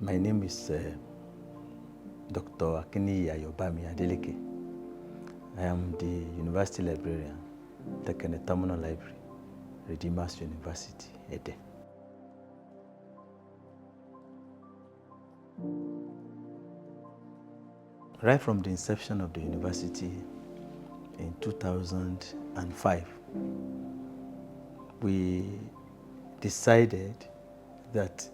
My name is Dr. Akinniyi Ayobami Adeleke. I am the University Librarian, Tekene Terminal Library, Redeemers University, Ede. Right from the inception of the university in 2005, we decided that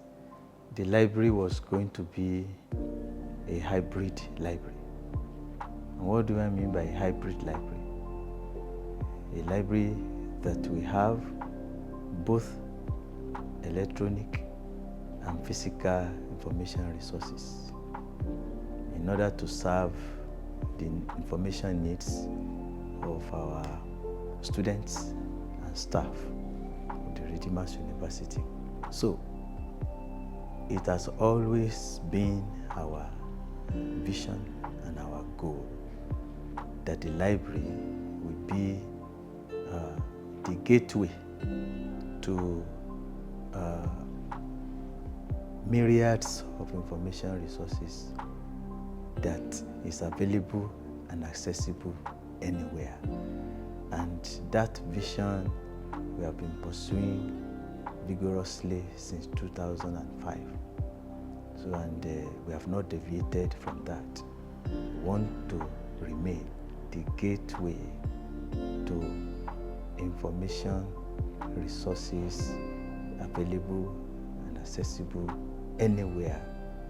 the library was going to be a hybrid library. And what do I mean by a hybrid library? A library that we have both electronic and physical information resources in order to serve the information needs of our students and staff of the Redeemers University. So, it has always been our vision and our goal that the library will be the gateway to myriads of information resources that is available and accessible anywhere. And that vision we have been pursuing vigorously since 2005. And we have not deviated from that. We want to remain the gateway to information resources available and accessible anywhere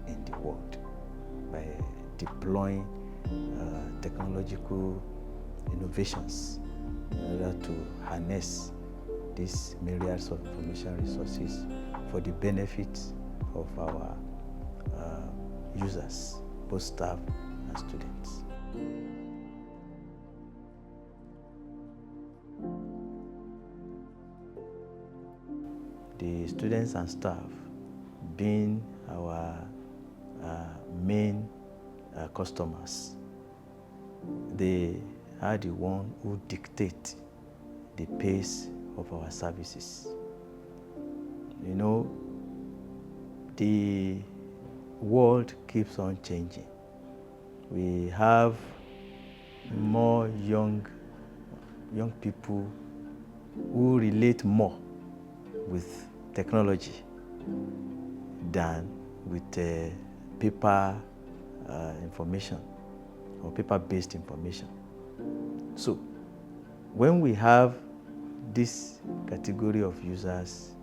in the world by deploying technological innovations in order to harness these myriads of information resources for the benefit of our users, both staff and students. The students and staff, being our main customers, they are the one who dictate the pace of our services. You know, the world keeps on changing. We have more young people who relate more with technology than with paper information or paper-based information. So, when we have this category of users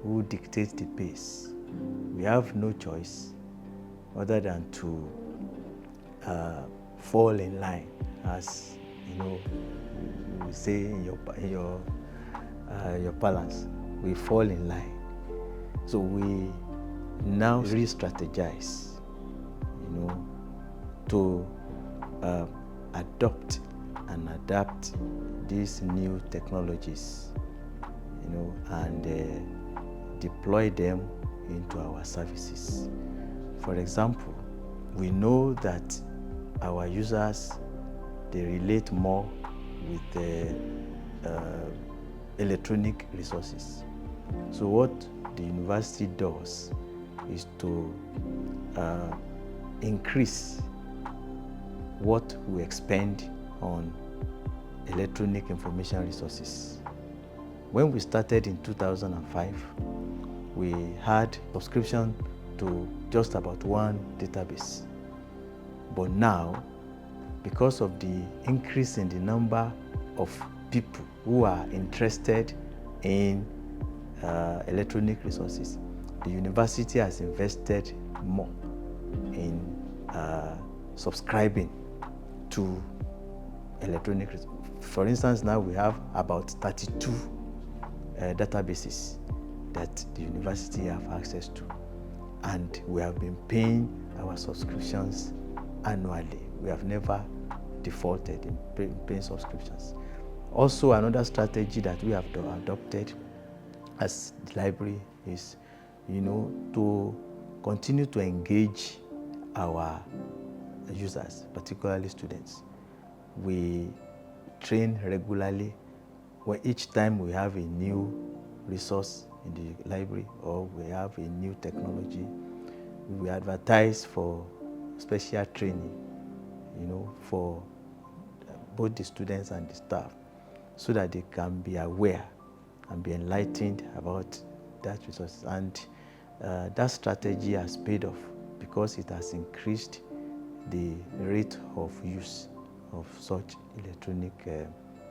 who dictate the pace, we have no choice other than to fall in line, as you know, we say in your balance. We fall in line. So we now re-strategize, you know, to adopt and adapt these new technologies, you know, and deploy them into our services. For example, we know that our users, they relate more with electronic resources. So what the university does is to increase what we expend on electronic information resources. When we started in 2005, we had subscription to just about one database. But now, because of the increase in the number of people who are interested in electronic resources, the university has invested more in subscribing to electronic resources. For instance, now we have about 32 databases that the university have access to, and we have been paying our subscriptions annually. We have never defaulted in paying subscriptions. Also, another strategy that we have adopted as the library is, you know, to continue to engage our users, particularly students. We train regularly. Where each time we have a new resource in the library or we have a new technology, we advertise for special training, for both the students and the staff, so that they can be aware and be enlightened about that resource. And that strategy has paid off because it has increased the rate of use of such electronic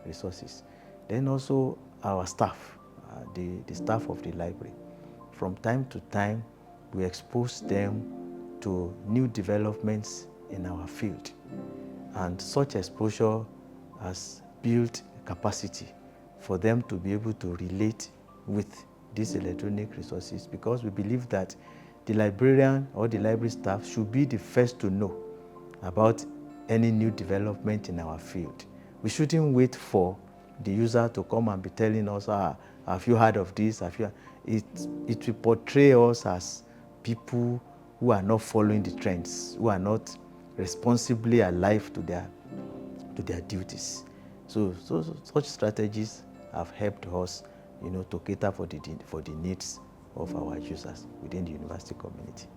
resources. Then also our staff, the staff of the library, from time to time we expose them to new developments in our field, and such exposure has built capacity for them to be able to relate with these electronic resources, because we believe that the librarian or the library staff should be the first to know about any new development in our field. We shouldn't wait for the user to come and be telling us, have you heard of this? It will portray us as people who are not following the trends, who are not responsibly alive to their duties. So such strategies have helped us, to cater for the needs of our users within the university community.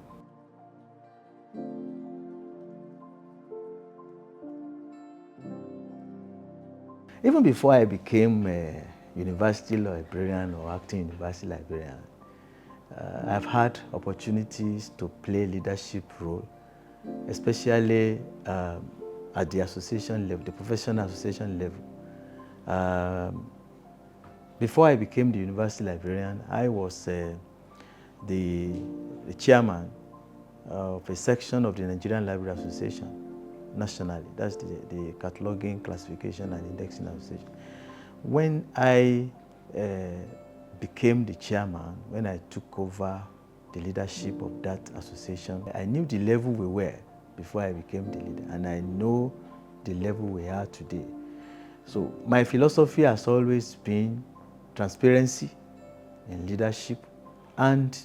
Even before I became a university librarian or acting university librarian, I've had opportunities to play leadership role, especially at the association level, the professional association level. Before I became the university librarian, I was the chairman of a section of the Nigerian Library Association nationally. That's the Cataloging, Classification and Indexing Association. When I became the chairman, when I took over the leadership of that association, I knew the level we were before I became the leader, and I know the level we are today. So my philosophy has always been transparency in leadership and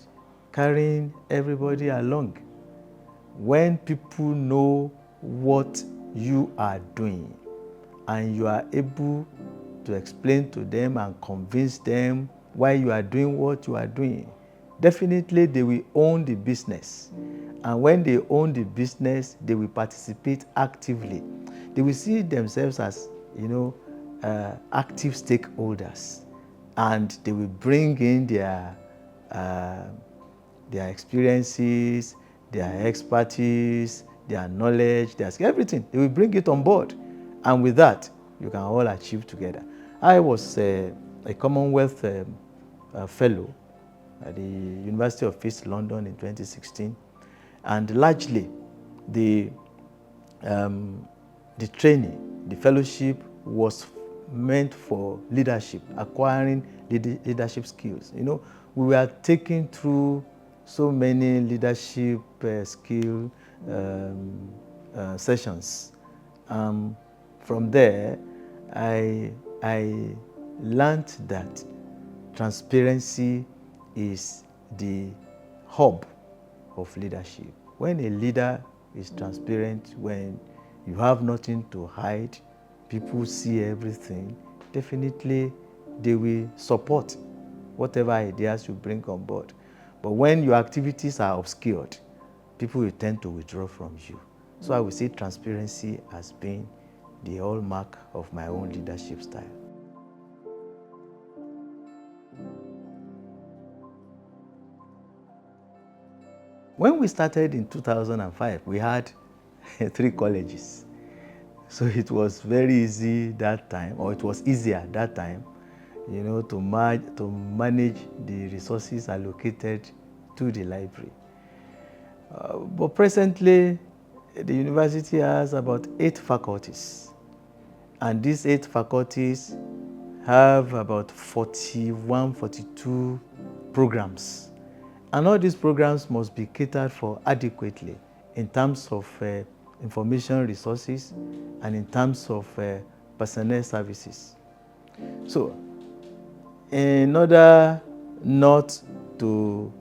carrying everybody along. When people know what you are doing and you are able to explain to them and convince them why you are doing what you are doing, definitely they will own the business. And when they own the business, they will participate actively. They will see themselves as, active stakeholders, and they will bring in their experiences, their expertise, their knowledge, their everything. They will bring it on board, and with that, you can all achieve together. I was a Commonwealth fellow at the University of East London in 2016, and largely the training, the fellowship was meant for leadership, acquiring leadership skills. We were taken through so many leadership skill sessions. From there, I learned that transparency is the hub of leadership. When a leader is transparent, when you have nothing to hide, people see everything, definitely they will support whatever ideas you bring on board. But when your activities are obscured, people will tend to withdraw from you. So I would say transparency has been the hallmark of my own leadership style. When we started in 2005, we had 3 colleges. So it was very easy that time, or it was easier that time, to manage the resources allocated to the library. But presently, the university has about 8 faculties. And these 8 faculties have about 41, 42 programs. And all these programs must be catered for adequately in terms of information resources and in terms of personnel services. So, in order not to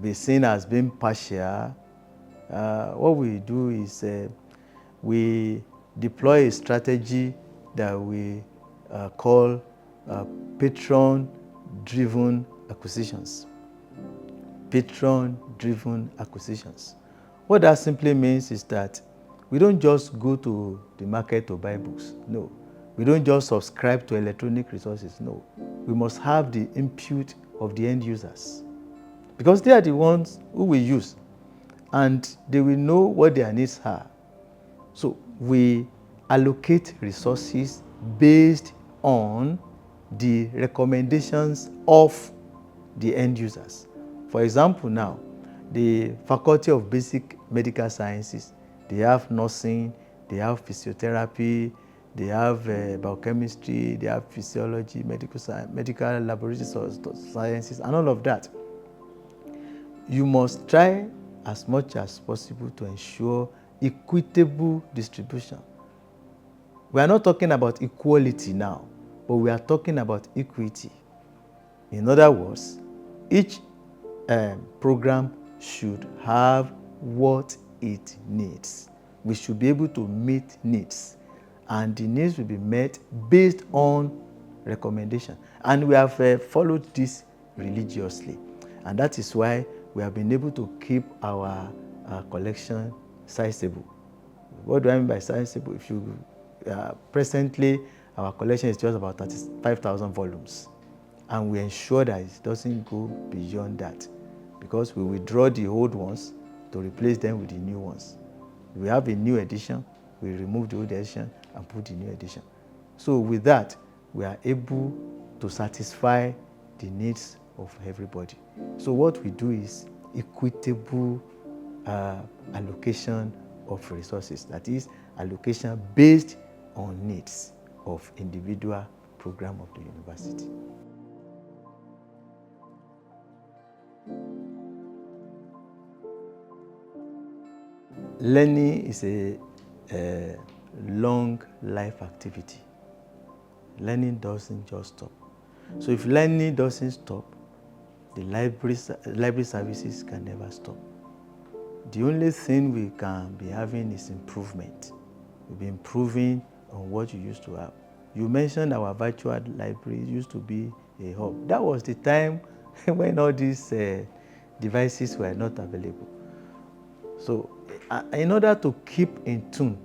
be seen as being partial, what we do is we deploy a strategy that we call patron-driven acquisitions. patron-driven acquisitions. What that simply means is that we don't just go to the market to buy books. No. We don't just subscribe to electronic resources. No. We must have the input of the end users, because they are the ones who will use, and they will know what their needs are. So we allocate resources based on the recommendations of the end users. For example, now, the Faculty of Basic Medical Sciences, they have nursing, they have physiotherapy, they have biochemistry, they have physiology, medical science, medical laboratory sciences, and all of that. You must try as much as possible to ensure equitable distribution. We are not talking about equality now, but we are talking about equity. In other words, each program should have what it needs. We should be able to meet needs, and the needs will be met based on recommendation. And we have followed this religiously, and that is why we have been able to keep our collection sizable. What do I mean by sizable? If you presently, our collection is just about 35,000 volumes, and we ensure that it doesn't go beyond that, because we withdraw the old ones to replace them with the new ones. We have a new edition, we remove the old edition and put the new edition. So with that, we are able to satisfy the needs of everybody. So what we do is equitable allocation of resources. That is, allocation based on needs of individual program of the university. Learning is a long life activity. Learning doesn't just stop. So if learning doesn't stop, the library services can never stop. The only thing we can be having is improvement. We'll be improving on what you used to have. You mentioned our virtual library used to be a hub. That was the time when all these devices were not available. So in order to keep in tune,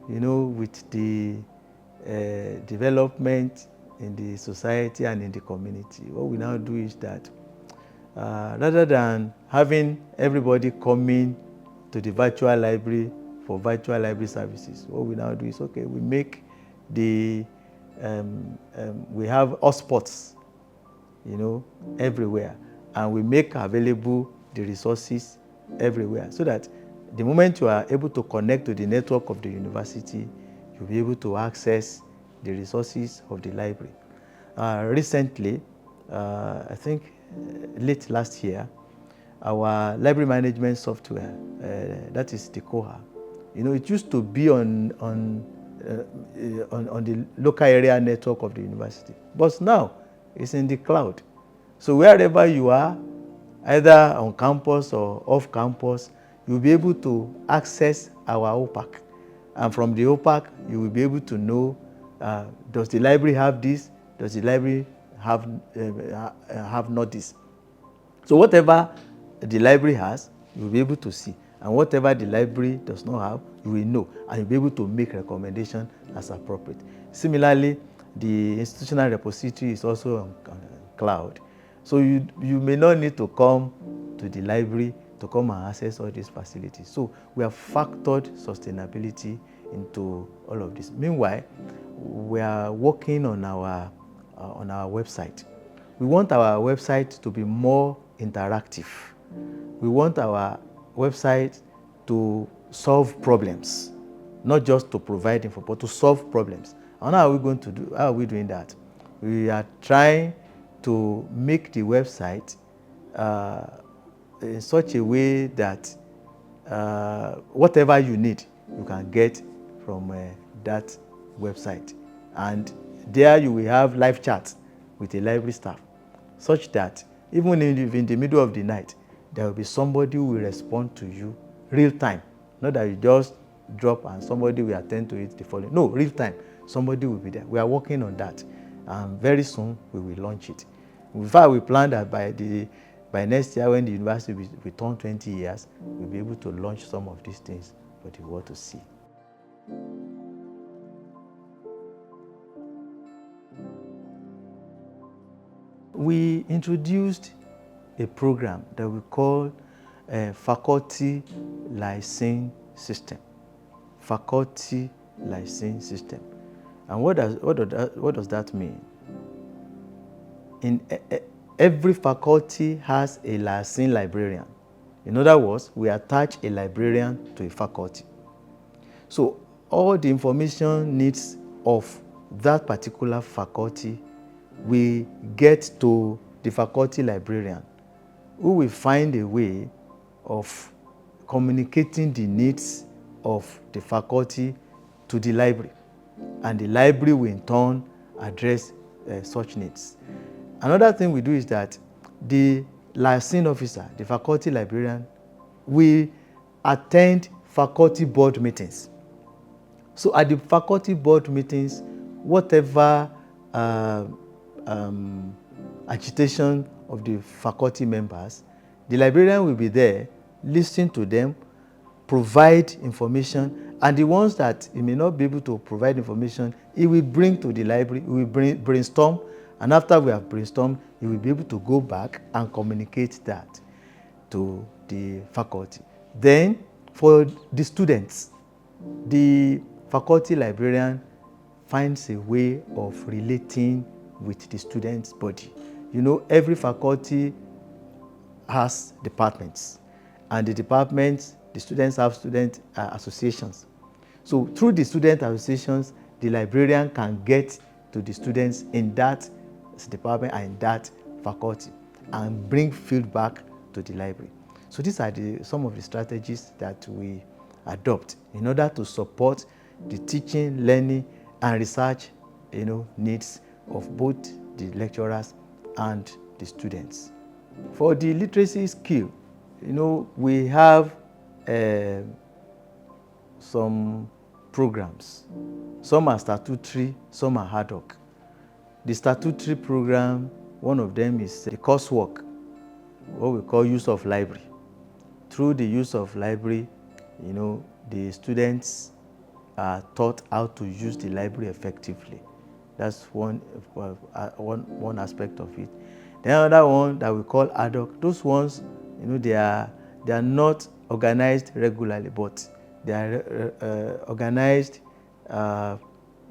with the development in the society and in the community, what we now do is that rather than having everybody coming to the virtual library for virtual library services, what we now do is, okay, we make the we have hotspots, everywhere, and we make available the resources everywhere, so that the moment you are able to connect to the network of the university, you'll be able to access the resources of the library. Recently, I think late last year, our library management software, that is the Koha, it used to be on the local area network of the university, but now it's in the cloud. So wherever you are, either on campus or off campus, you'll be able to access our OPAC. And from the OPAC, you will be able to know, does the library have this? Does the library have not this? So whatever the library has, you'll be able to see. And whatever the library does not have, you will know. And you'll be able to make recommendations as appropriate. Similarly, the institutional repository is also on cloud. So you may not need to come to the library to come and access all these facilities. So we have factored sustainability into all of this. Meanwhile, we are working on our website. We want our website to be more interactive. We want our website to solve problems, not just to provide info, but to solve problems. And how are we going to do? How are we doing that? We are trying to make the website in such a way that whatever you need, you can get from that website. And there you will have live chats with a library staff, such that even in the middle of the night, there will be somebody who will respond to you real time. Not that you just drop and somebody will attend to it the following. No, real time. Somebody will be there. We are working on that. And very soon we will launch it. In fact, we plan that by the By next year, when the university will turn 20 years, we'll be able to launch some of these things for the world to see. We introduced a program that we call a faculty licensing system. Faculty licensing system. And what does that mean? Every faculty has a licensing librarian. In other words, we attach a librarian to a faculty. So all the information needs of that particular faculty we get to the faculty librarian, who will find a way of communicating the needs of the faculty to the library, and the library will in turn address such needs. Another thing we do is that the licensing officer, the faculty librarian, will attend faculty board meetings. So at the faculty board meetings, whatever agitation of the faculty members, the librarian will be there, listen to them, provide information, and the ones that he may not be able to provide information, he will bring to the library, we will brainstorm, and after we have brainstormed, he will be able to go back and communicate that to the faculty. Then, for the students, the faculty librarian finds a way of relating with the students' body. You know, every faculty has departments, and the departments, the students have student associations. So through the student associations, the librarian can get to the students in that department and in that faculty and bring feedback to the library. So these are some of the strategies that we adopt in order to support the teaching, learning, and research, needs of both the lecturers and the students. For the literacy skill, we have some programs. Some are statutory, some are ad hoc. The statutory program, one of them is the coursework, what we call use of library. Through the use of library, the students are taught how to use the library effectively. That's one aspect of it. The other one that we call ad hoc, those ones, they are not organized regularly, but they are organized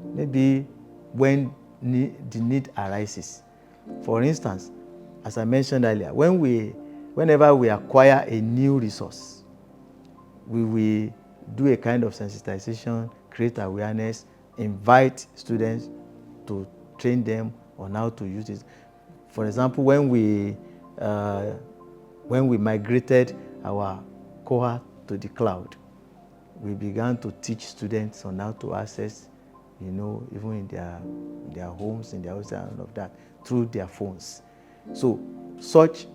maybe when the need arises. For instance, as I mentioned earlier, whenever we acquire a new resource, we will do a kind of sensitization, create awareness, invite students to train them on how to use it. For example, when we migrated our cohort to the cloud, we began to teach students on how to access, even in their homes, in their houses, and all of that, through their phones. So such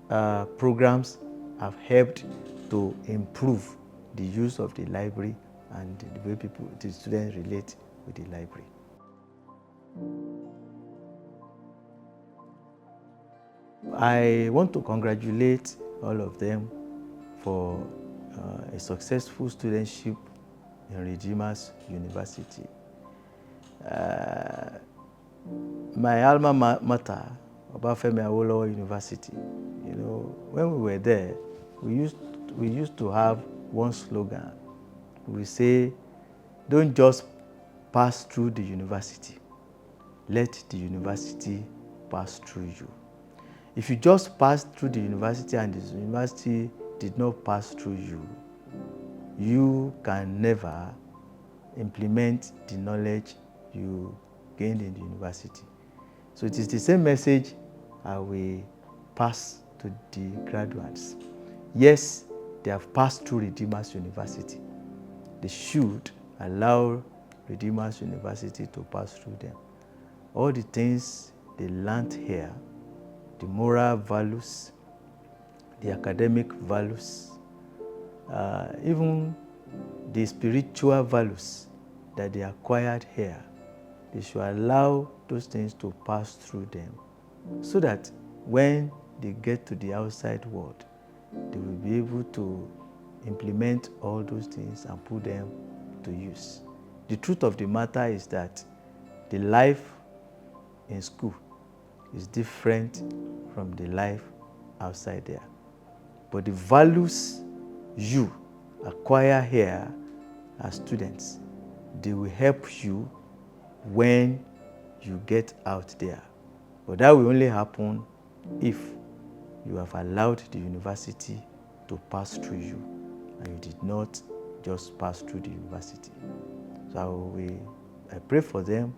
programs have helped to improve the use of the library and the way the students relate with the library. I want to congratulate all of them for a successful studentship in Redeemers University. My alma mater, Obafemi Awolowo University, when we were there, we used to have one slogan. We say, don't just pass through the university, let the university pass through you. If you just pass through the university and the university did not pass through you, you can never implement the knowledge you gained in the university. So it is the same message I will pass to the graduates. Yes, they have passed through Redeemers University. They should allow Redeemers University to pass through them. All the things they learned here, the moral values, the academic values, even the spiritual values that they acquired here, they should allow those things to pass through them, so that when they get to the outside world, they will be able to implement all those things and put them to use. The truth of the matter is that the life in school is different from the life outside there. But the values you acquire here as students, they will help you when you get out there. But that will only happen if you have allowed the university to pass through you and you did not just pass through the university. So I pray for them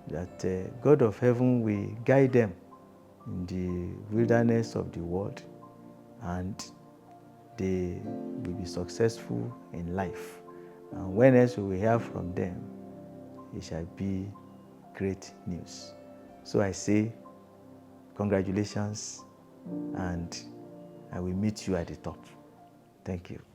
that God of heaven will guide them in the wilderness of the world and they will be successful in life. And when else we will hear from them, it shall be great news. So I say, congratulations, and I will meet you at the top. Thank you.